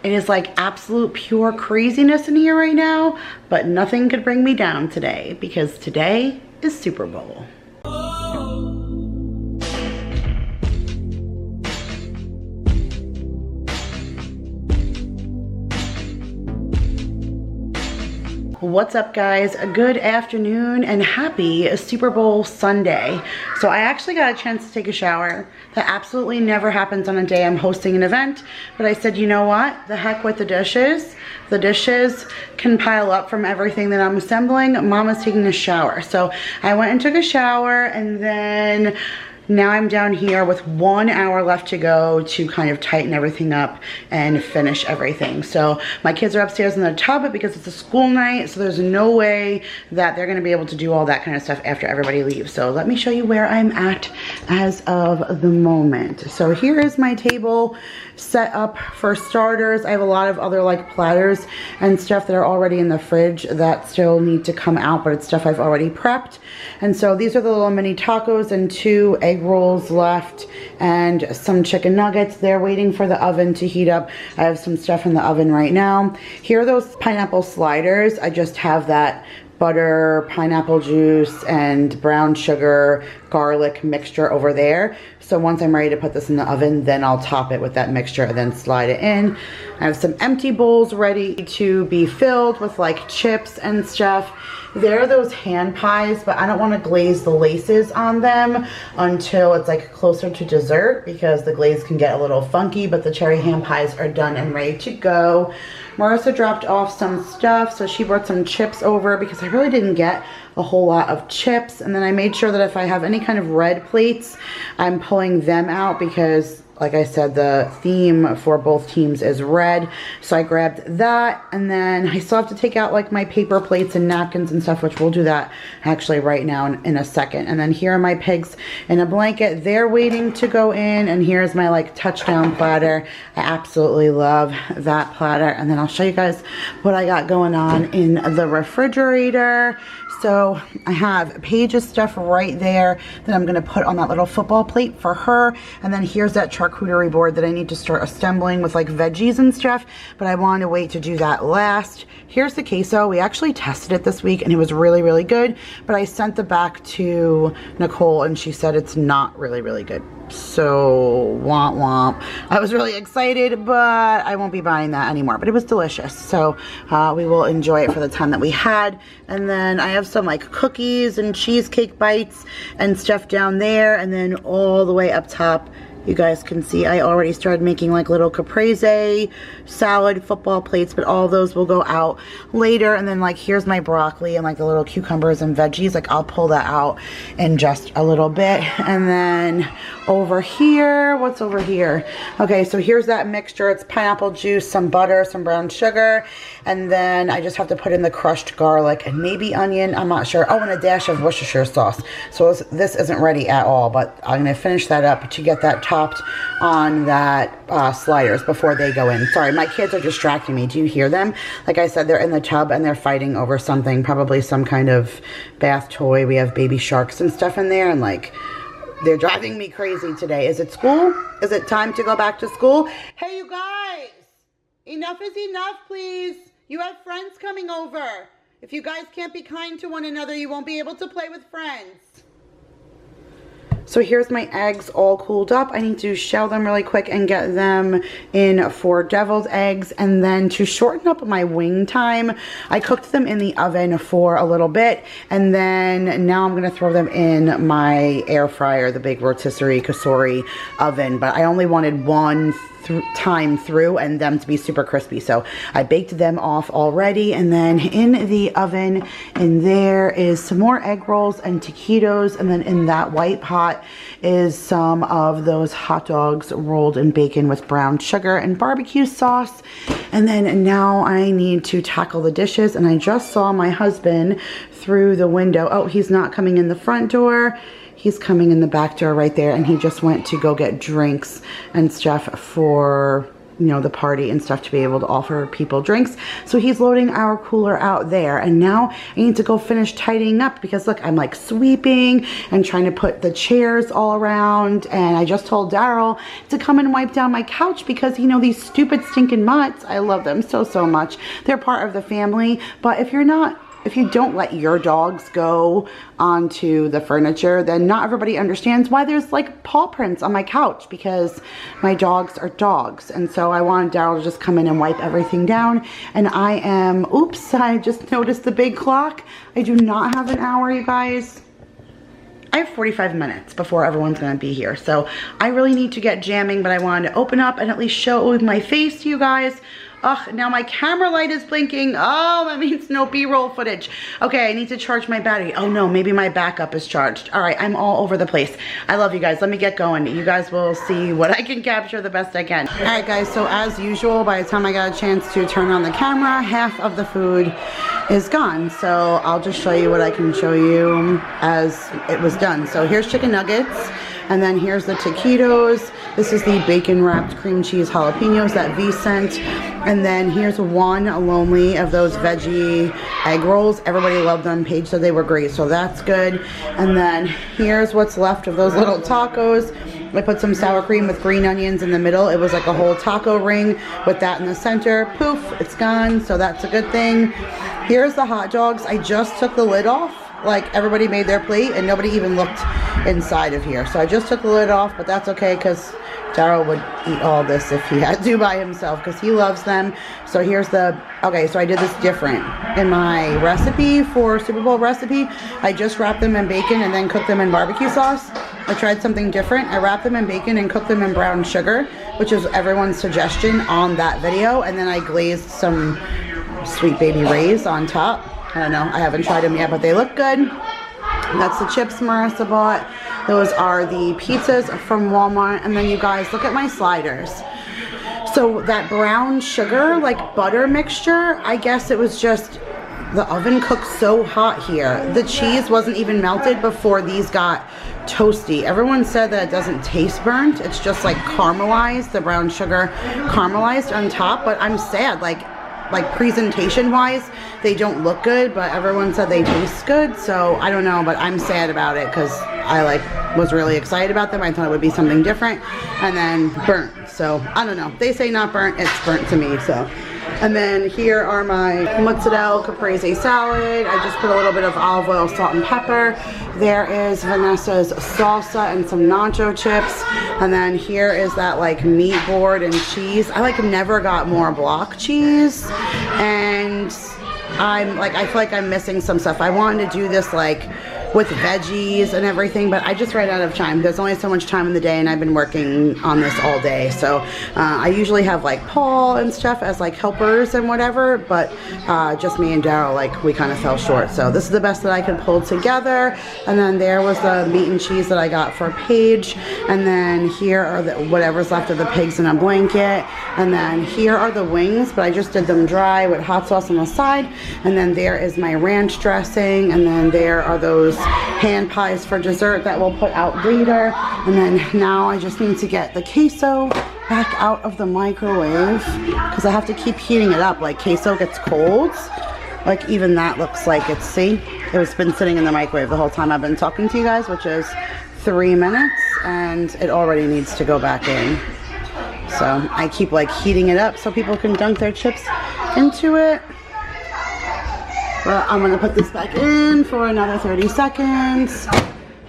It is like absolute pure craziness in here right now, but nothing could bring me down today because today is Super Bowl. What's up, guys? Good afternoon and happy Super Bowl Sunday. So I actually got a chance to take a shower. That absolutely never happens on a day I'm hosting an event, but I said, you know what? The heck with the dishes. The dishes can pile up from everything that I'm assembling. Mama's taking a shower. So I went and took a shower, and then now I'm down here with 1 hour left to go to kind of tighten everything up and finish everything. So my kids are upstairs in the tub because it's a school night, so there's no way that they're gonna be able to do all that kind of stuff after everybody leaves. So let me show you where I'm at as of the moment. So here is my table set up for starters. I have a lot of other like platters and stuff that are already in the fridge that still need to come out, but it's stuff I've already prepped. And so these are the little mini tacos and 2 egg rolls left and some chicken nuggets. They're waiting for the oven to heat up. I have some stuff in the oven right now. Here are those pineapple sliders. I just have that butter, pineapple juice, and brown sugar, garlic mixture over there. So once I'm ready to put this in the oven, then I'll top it with that mixture and then slide it in. I have some empty bowls ready to be filled with like chips and stuff. There are those hand pies, but I don't want to glaze the laces on them until it's like closer to dessert because the glaze can get a little funky, but the cherry hand pies are done and ready to go. Marissa dropped off some stuff, so she brought some chips over because I really didn't get a whole lot of chips. And then I made sure that if I have any kind of red plates, I'm pulling them out because, like I said, the theme for both teams is red. So I grabbed that, and then I still have to take out like my paper plates and napkins and stuff, which we'll do that actually right now in a second. And then here are my pigs in a blanket. They're waiting to go in, and here's my like touchdown platter. I absolutely love that platter. And then I'll show you guys what I got going on in the refrigerator. So I have Paige's stuff right there that I'm gonna put on that little football plate for her. And then here's that charcuterie board that I need to start assembling with like veggies and stuff, but I wanted to wait to do that last. Here's the queso. We actually tested it this week and it was really, really good, but I sent it back to Nicole and she said it's not really, really good. So womp womp. I was really excited, but I won't be buying that anymore, but it was delicious. So we will enjoy it for the time that we had. And then I have some like cookies and cheesecake bites and stuff down there. And then all the way up top, you guys can see I already started making like little caprese salad football plates, but all those will go out later. And then like here's my broccoli and like the little cucumbers and veggies. Like I'll pull that out in just a little bit. And then over here, what's over here? Okay, so here's that mixture. It's pineapple juice, some butter, some brown sugar, and then I just have to put in the crushed garlic and maybe onion, I'm not sure. Oh, and a dash of Worcestershire sauce. So this isn't ready at all, but I'm gonna finish that up to get that topped on that sliders before they go in. Sorry, my kids are distracting me. Do you hear them? Like I said, they're in the tub and they're fighting over something, probably some kind of bath toy. We have baby sharks and stuff in there, and like they're driving me crazy today. Is it school? Is it time to go back to school? Hey, you guys, enough is enough, please. You have friends coming over. If you guys can't be kind to one another, you won't be able to play with friends. So here's my eggs all cooled up. I need to shell them really quick and get them in for deviled eggs. And then to shorten up my wing time, I cooked them in the oven for a little bit. And then now I'm gonna throw them in my air fryer, the big rotisserie Cosori oven. But I only wanted one time through and them to be super crispy, so I baked them off already. And then in the oven in there is some more egg rolls and taquitos, and then in that white pot is some of those hot dogs rolled in bacon with brown sugar and barbecue sauce. And then now I need to tackle the dishes, and I just saw my husband through the window. Oh, he's not coming in the front door. He's coming in the back door right there, and he just went to go get drinks and stuff for you know, the party and stuff to be able to offer people drinks. So he's loading our cooler out there. And now I need to go finish tidying up because look, I'm like sweeping and trying to put the chairs all around. And I just told Daryl to come and wipe down my couch because, you know, these stupid stinking mutts, I love them so, so much. They're part of the family. But if you don't let your dogs go onto the furniture, then not everybody understands why there's like paw prints on my couch, because my dogs are dogs. And so I wanted Daryl to just come in and wipe everything down. And I am, oops, I just noticed the big clock. I do not have an hour, you guys. I have 45 minutes before everyone's gonna be here. So I really need to get jamming, but I wanted to open up and at least show it with my face to you guys. Ugh, now my camera light is blinking. Oh, that means no B-roll footage. Okay, I need to charge my battery. Oh no, maybe my backup is charged. All right, I'm all over the place. I love you guys. Let me get going. You guys will see what I can capture the best I can. All right, guys, so as usual, by the time I got a chance to turn on the camera, half of the food is gone. So I'll just show you what I can show you as it was done. So here's chicken nuggets. And then here's the taquitos. This is the bacon wrapped cream cheese jalapenos that V sent. And then here's one lonely of those veggie egg rolls. Everybody loved them. Paige said they were great, so that's good. And then here's what's left of those little tacos. I put some sour cream with green onions in the middle. It was like a whole taco ring with that in the center. Poof, it's gone, so that's a good thing. Here's the hot dogs. I just took the lid off. Like, everybody made their plate and nobody even looked inside of here. So I just took the lid off, but that's okay because Daryl would eat all this if he had to by himself because he loves them. So here's the, okay, so I did this different. In my recipe for Super Bowl recipe, I just wrapped them in bacon and then cooked them in barbecue sauce. I tried something different. I wrapped them in bacon and cooked them in brown sugar, which is everyone's suggestion on that video. And then I glazed some Sweet Baby Ray's on top. I don't know, I haven't tried them yet, but they look good. That's the chips Marissa bought. Those are the pizzas from Walmart. And then you guys, look at my sliders. So that brown sugar, like butter mixture, I guess it was just, the oven cooked so hot here. The cheese wasn't even melted before these got toasty. Everyone said that it doesn't taste burnt. It's just like caramelized, the brown sugar caramelized on top. But I'm sad, like presentation wise they don't look good, but everyone said they taste good, so I don't know, but I'm sad about it because I was really excited about them. I thought it would be something different, and then burnt. So I don't know, they say not burnt, it's burnt to me. So, and then here are my mozzarella caprese salad. I just put a little bit of olive oil, salt, and pepper. There is Vanessa's salsa and some nacho chips. And then here is that like meat board and cheese. I like never got more block cheese. And I feel like I'm missing some stuff. I wanted to do this like with veggies and everything, but I just ran out of time. There's only so much time in the day and I've been working on this all day. So I usually have like Paul and stuff as like helpers and whatever, but just me and Daryl, like we kind of fell short. So this is the best that I could pull together. And then there was the meat and cheese that I got for Paige. And then here are the whatever's left of the pigs in a blanket. And then here are the wings, but I just did them dry with hot sauce on the side. And then there is my ranch dressing. And then there are those hand pies for dessert that we'll put out later. And then now I just need to get the queso back out of the microwave because I have to keep heating it up. Like queso gets cold. Like even that looks like it's, see, it's been sitting in the microwave the whole time I've been talking to you guys, which is 3 minutes, and it already needs to go back in. So I keep like heating it up so people can dunk their chips into it. But I'm gonna put this back in for another 30 seconds.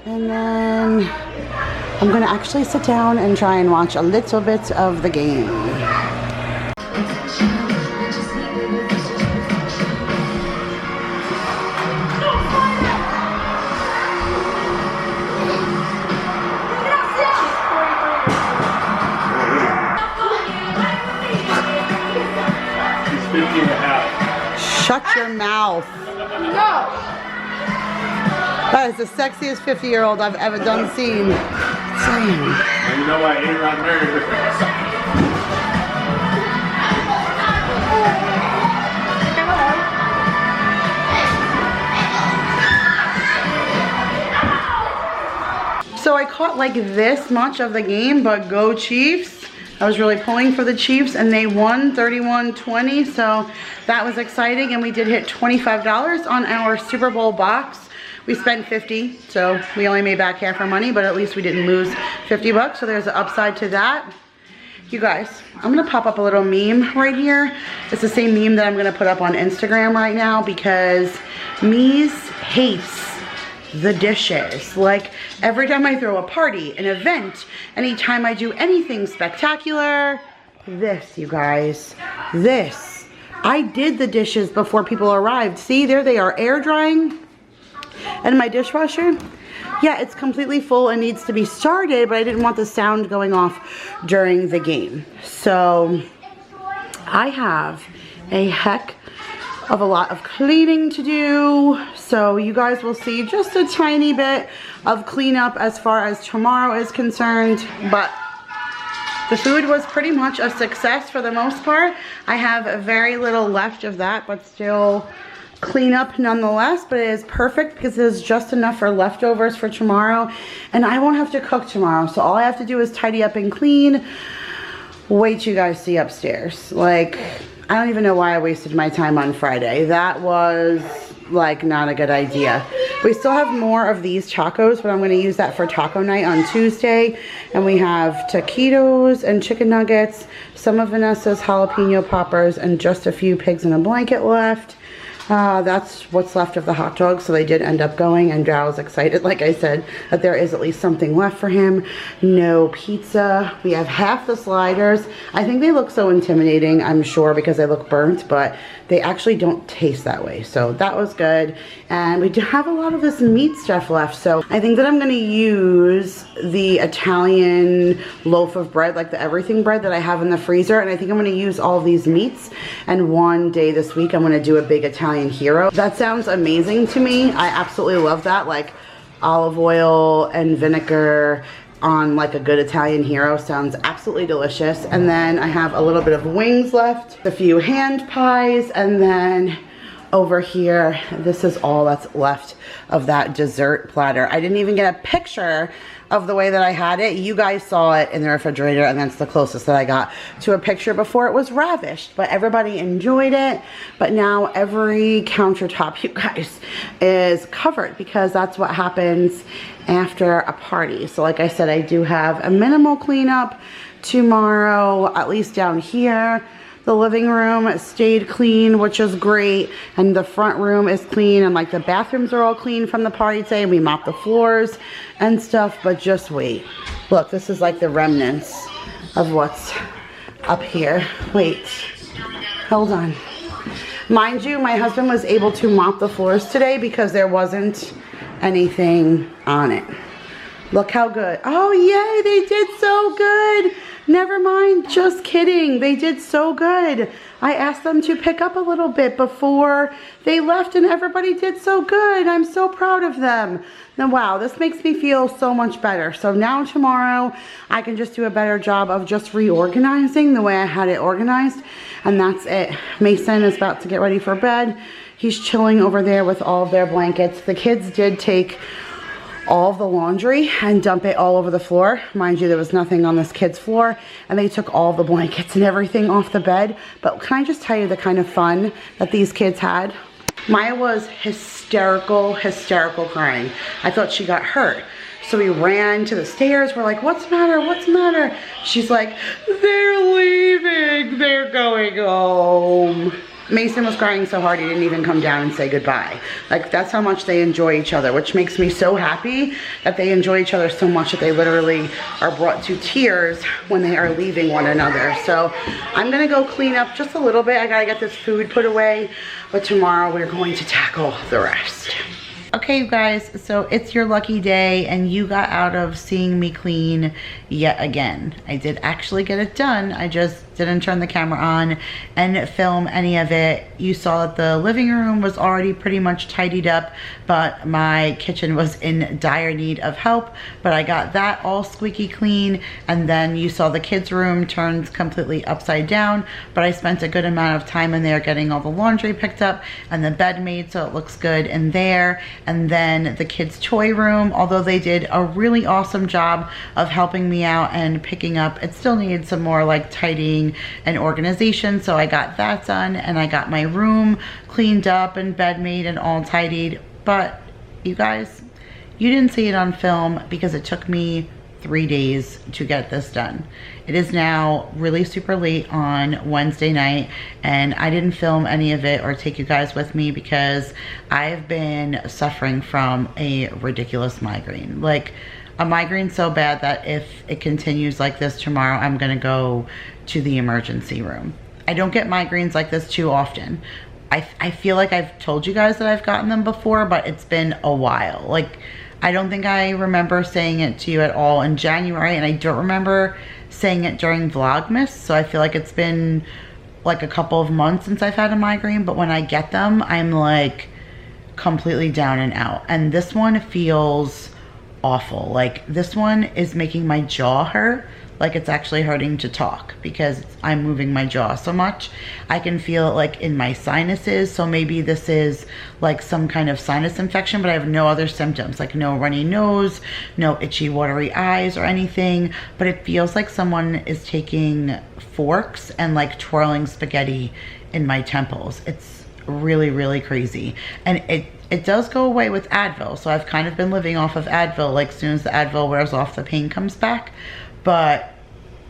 And then I'm gonna actually sit down and try and watch a little bit of the game. Shut your mouth. No. That is the sexiest 50-year-old I've ever done seen. Damn. You know why A-Rod married her. So I caught like this much of the game, but go Chiefs. I was really pulling for the Chiefs and they won 31-20, so that was exciting. And we did hit $25 on our Super Bowl box. We spent 50, so we only made back half our money, but at least we didn't lose 50 bucks, so there's an upside to that. You guys, I'm gonna pop up a little meme right here. It's the same meme that I'm gonna put up on Instagram right now because Mies hates the dishes. Like every time I throw a party, an event, anytime I do anything spectacular, this, you guys, this. I did the dishes before people arrived. See, there they are, air drying. And my dishwasher, yeah, it's completely full and needs to be started, but I didn't want the sound going off during the game. So I have a heck of a lot of cleaning to do. So you guys will see just a tiny bit of cleanup as far as tomorrow is concerned, but the food was pretty much a success for the most part. I have very little left of that, but still clean up nonetheless, but it is perfect because it is just enough for leftovers for tomorrow, and I won't have to cook tomorrow, so all I have to do is tidy up and clean. Wait till you guys see upstairs. Like, I don't even know why I wasted my time on Friday. That was like not a good idea. We still have more of these tacos, but I'm going to use that for taco night on Tuesday. And we have taquitos and chicken nuggets, some of Vanessa's jalapeno poppers, and just a few pigs in a blanket left. That's what's left of the hot dogs, so they did end up going, and Drow's excited, like I said, that there is at least something left for him. No pizza. We have half the sliders. I think they look so intimidating, I'm sure, because they look burnt, but they actually don't taste that way, so that was good. And we do have a lot of this meat stuff left, so I think that I'm going to use the Italian loaf of bread, like the everything bread that I have in the freezer, and I think I'm going to use all of these meats, and one day this week I'm going to do a big Italian hero. That sounds amazing to me. I absolutely love that, like olive oil and vinegar on like a good Italian hero sounds absolutely delicious. And then I have a little bit of wings left, a few hand pies, and then over here, this is all that's left of that dessert platter. I didn't even get a picture of the way that I had it. You guys saw it in the refrigerator, and that's the closest that I got to a picture before it was ravished. But everybody enjoyed it. But now every countertop, you guys, is covered because that's what happens after a party. So like I said, I do have a minimal cleanup tomorrow, at least down here. The living room stayed clean, which is great, and the front room is clean, and like the bathrooms are all clean from the party today. We mopped the floors and stuff, but just wait. Look, this is like the remnants of what's up here. Wait, hold on. Mind you, my husband was able to mop the floors today because there wasn't anything on it. Look how good. Oh, yay, they did so good. Never mind, just kidding. They did so good. I asked them to pick up a little bit before they left, and everybody did so good. I'm so proud of them. Now, wow, this makes me feel so much better. So now tomorrow, I can just do a better job of just reorganizing the way I had it organized, and that's it. Mason is about to get ready for bed. He's chilling over there with all of their blankets. The kids did take all of the laundry and dump it all over the floor. Mind you, there was nothing on this kid's floor, and they took all the blankets and everything off the bed. But can I just tell you the kind of fun that these kids had? Maya was hysterical crying. I thought she got hurt. So we ran to the stairs. We're like, what's the matter? What's the matter? She's like, they're leaving. They're going home. Mason was crying so hard he didn't even come down and say goodbye. Like, that's how much they enjoy each other, which makes me so happy that they enjoy each other so much that they literally are brought to tears when they are leaving one another. So I'm gonna go clean up just a little bit. I gotta get this food put away, but tomorrow we're going to tackle the rest. Okay, you guys, so it's your lucky day and you got out of seeing me clean yet again. I did actually get it done. I just didn't turn the camera on and film any of it. You saw that the living room was already pretty much tidied up, but my kitchen was in dire need of help. But I got that all squeaky clean, and then you saw the kids' room turned completely upside down, but I spent a good amount of time in there getting all the laundry picked up and the bed made so it looks good in there. And then the kids' toy room, although they did a really awesome job of helping me out and picking up, it still needed some more like tidying and organization, so I got that done, and I got my room cleaned up and bed made and all tidied. But you guys, you didn't see it on film because it took me 3 days to get this done. It is now really super late on Wednesday night, and I didn't film any of it or take you guys with me because I've been suffering from a ridiculous migraine. Like a migraine so bad that if it continues like this tomorrow, I'm gonna go to the emergency room. I don't get migraines like this too often. I feel like I've told you guys that I've gotten them before, but it's been a while. Like, I don't think I remember saying it to you at all in January, and I don't remember saying it during Vlogmas, so I feel like it's been like a couple of months since I've had a migraine. But when I get them, I'm like completely down and out. And this one feels awful. Like, this one is making my jaw hurt. Like, it's actually hurting to talk because I'm moving my jaw so much. I can feel it like in my sinuses, so maybe this is like some kind of sinus infection, but I have no other symptoms, like no runny nose, no itchy watery eyes or anything. But it feels like someone is taking forks and like twirling spaghetti in my temples. It's really, really crazy. And it does go away with Advil, so I've kind of been living off of Advil. Like, as soon as the Advil wears off, the pain comes back. But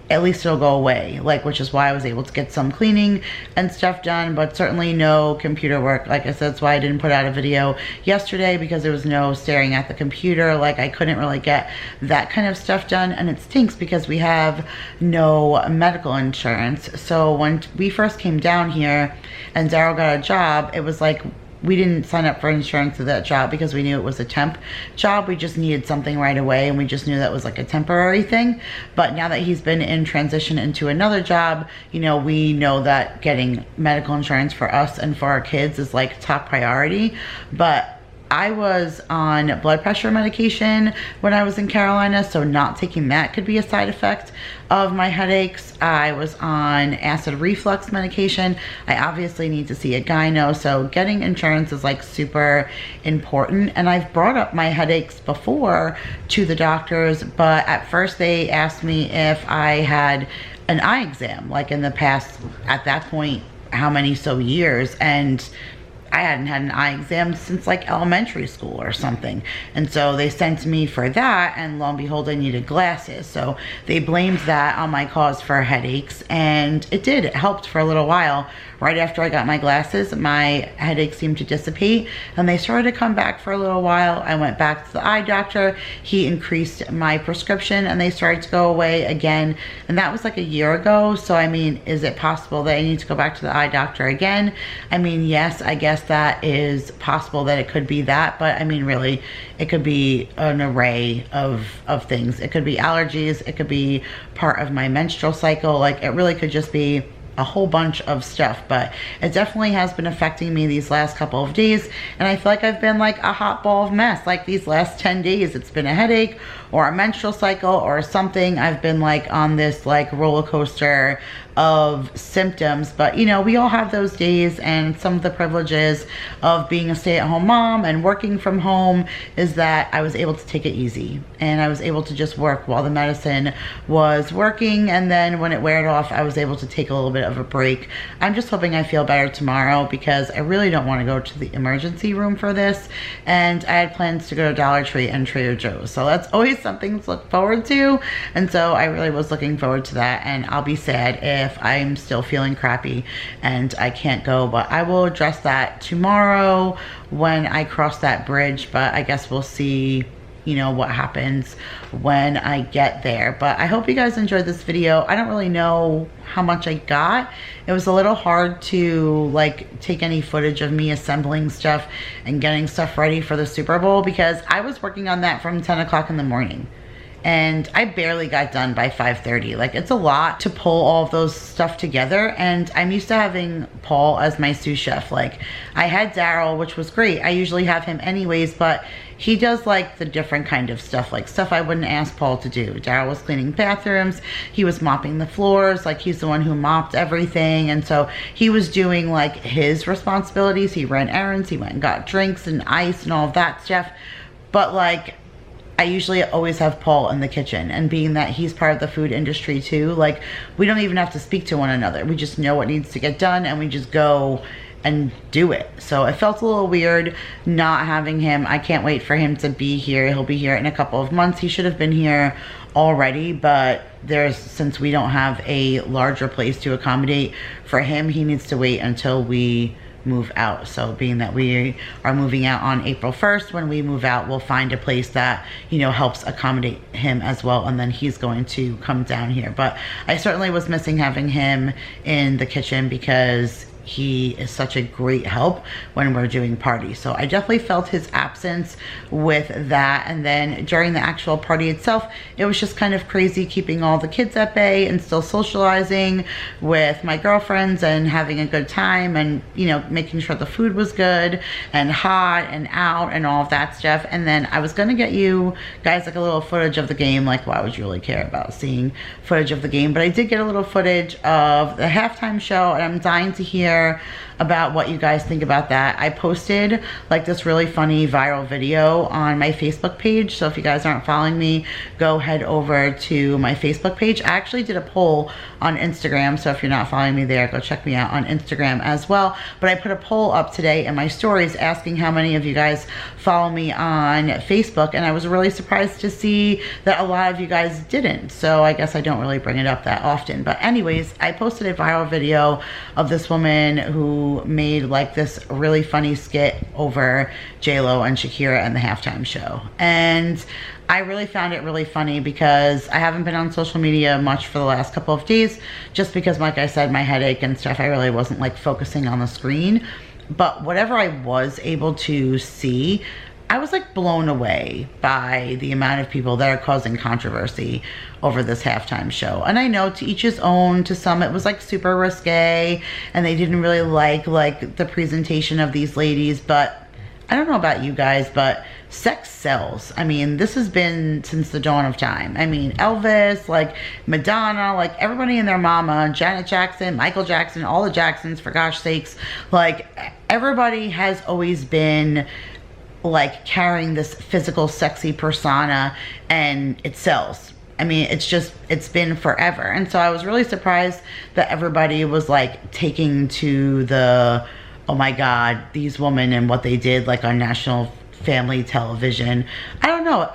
at least it'll go away, like, which is why I was able to get some cleaning and stuff done, but certainly no computer work. Like I said, that's why I didn't put out a video yesterday, because there was no staring at the computer. Like, I couldn't really get that kind of stuff done, and it stinks because we have no medical insurance. So when we first came down here and Daryl got a job, it was like, we didn't sign up for insurance of that job because we knew it was a temp job. We just needed something right away, and we just knew that was like a temporary thing. But now that he's been in transition into another job, you know, we know that getting medical insurance for us and for our kids is like top priority. But I was on blood pressure medication when I was in Carolina, so not taking that could be a side effect of my headaches. I was on acid reflux medication. I obviously need to see a gyno, so getting insurance is like super important. And I've brought up my headaches before to the doctors, but at first they asked me if I had an eye exam, like in the past, at that point, how many years, and I hadn't had an eye exam since like elementary school or something. And so they sent me for that, and lo and behold, I needed glasses. So they blamed that on my cause for headaches, and it did. It helped for a little while. Right after I got my glasses, my headaches seemed to dissipate, and they started to come back for a little while. I went back to the eye doctor. He increased my prescription, and they started to go away again. And that was like a year ago. So I mean, is it possible that I need to go back to the eye doctor again? I mean, yes, I guess that is possible that it could be that, but I mean, really, it could be an array of things. It could be allergies, it could be part of my menstrual cycle. Like, it really could just be a whole bunch of stuff. But it definitely has been affecting me these last couple of days, and I feel like I've been like a hot ball of mess. Like, these last 10 days, it's been a headache or a menstrual cycle or something. I've been like on this like roller coaster of symptoms. But you know, we all have those days, and some of the privileges of being a stay-at-home mom and working from home is that I was able to take it easy, and I was able to just work while the medicine was working, and then when it wore off, I was able to take a little bit of a break. I'm just hoping I feel better tomorrow, because I really don't want to go to the emergency room for this, and I had plans to go to Dollar Tree and Trader Joe's, so that's always something to look forward to. And so I really was looking forward to that, and I'll be sad if I'm still feeling crappy and I can't go, but I will address that tomorrow when I cross that bridge. But I guess we'll see, you know, what happens when I get there. But I hope you guys enjoyed this video. I don't really know how much I got. It was a little hard to like take any footage of me assembling stuff and getting stuff ready for the Super Bowl, because I was working on that from 10 o'clock in the morning. and I barely got done by 5:30. Like, it's a lot to pull all of those stuff together, and I'm used to having Paul as my sous chef. Like, I had Daryl, which was great. I usually have him anyways, but he does like the different kind of stuff, like stuff I wouldn't ask Paul to do. Daryl was cleaning bathrooms, he was mopping the floors, like he's the one who mopped everything, and so he was doing like his responsibilities. He ran errands, he went and got drinks and ice and all of that stuff. But like, I usually always have Paul in the kitchen, and being that he's part of the food industry too, like we don't even have to speak to one another. We just know what needs to get done and we just go and do it. So it felt a little weird not having him. I can't wait for him to be here. He'll be here in a couple of months. He should have been here already, but since we don't have a larger place to accommodate for him, he needs to wait until we move out. So being that we are moving out on April 1st, when we move out, we'll find a place that, you know, helps accommodate him as well, and then he's going to come down here. But I certainly was missing having him in the kitchen because he is such a great help when we're doing parties. So I definitely felt his absence with that. And then during the actual party itself, it was just kind of crazy keeping all the kids at bay and still socializing with my girlfriends and having a good time, and, you know, making sure the food was good and hot and out and all of that stuff. And then I was gonna get you guys like a little footage of the game. Like, why would you really care about seeing footage of the game? But I did get a little footage of the halftime show, and I'm dying to hear about what you guys think about that. I posted like this really funny viral video on my Facebook page, so if you guys aren't following me, go head over to my Facebook page. I actually did a poll on Instagram, so if you're not following me there, go check me out on Instagram as well. But I put a poll up today in my stories asking how many of you guys follow me on Facebook, and I was really surprised to see that a lot of you guys didn't. So I guess I don't really bring it up that often. But anyways, I posted a viral video of this woman who made like this really funny skit over J-Lo and Shakira and the halftime show. And I really found it really funny because I haven't been on social media much for the last couple of days, just because, like I said, my headache and stuff, I really wasn't like focusing on the screen. But whatever I was able to see, I was like blown away by the amount of people that are causing controversy over this halftime show. And I know to each his own. To some it was like super risque and they didn't really like the presentation of these ladies, but I don't know about you guys, but sex sells. I mean, this has been since the dawn of time. I mean, Elvis, like Madonna, like everybody and their mama, Janet Jackson, Michael Jackson, all the Jacksons, for gosh sakes, like everybody has always been like carrying this physical sexy persona, and it sells. I mean, it's been forever. And so I was really surprised that everybody was like taking to the, oh my God, these women and what they did like on national family television. I don't know,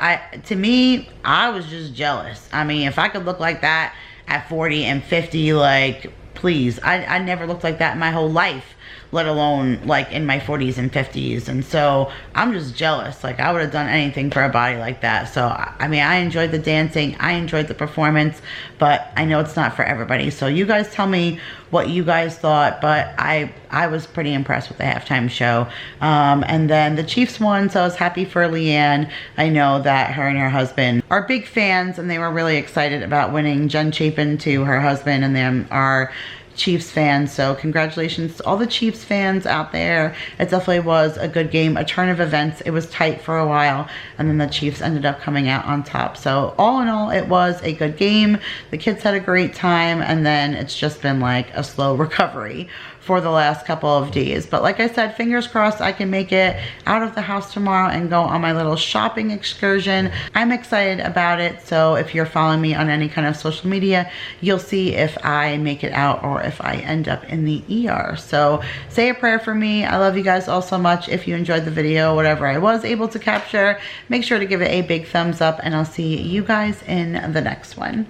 to me, I was just jealous. I mean, if I could look like that at 40 and 50, like, please. I never looked like that in my whole life, let alone like in my 40s and 50s. And so I'm just jealous. Like, I would have done anything for a body like that. So I mean, I enjoyed the dancing, I enjoyed the performance, but I know it's not for everybody. So you guys tell me what you guys thought. But I was pretty impressed with the halftime show. And then the Chiefs won, so I was happy for Leanne. I know that her and her husband are big fans, and they were really excited about winning. Jen Chapin, to her husband, and them are Chiefs fans, so congratulations to all the Chiefs fans out there. It definitely was a good game, a turn of events. It was tight for a while, and then the Chiefs ended up coming out on top. So all in all, it was a good game. The kids had a great time, and then it's just been like a slow recovery for the last couple of days. But like I said, fingers crossed I can make it out of the house tomorrow and go on my little shopping excursion. I'm excited about it. So if you're following me on any kind of social media, you'll see if I make it out or if I end up in the ER. So say a prayer for me. I love you guys all so much. If you enjoyed the video, whatever I was able to capture, make sure to give it a big thumbs up, and I'll see you guys in the next one.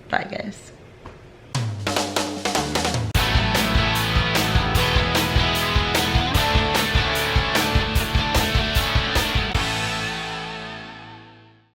Bye guys.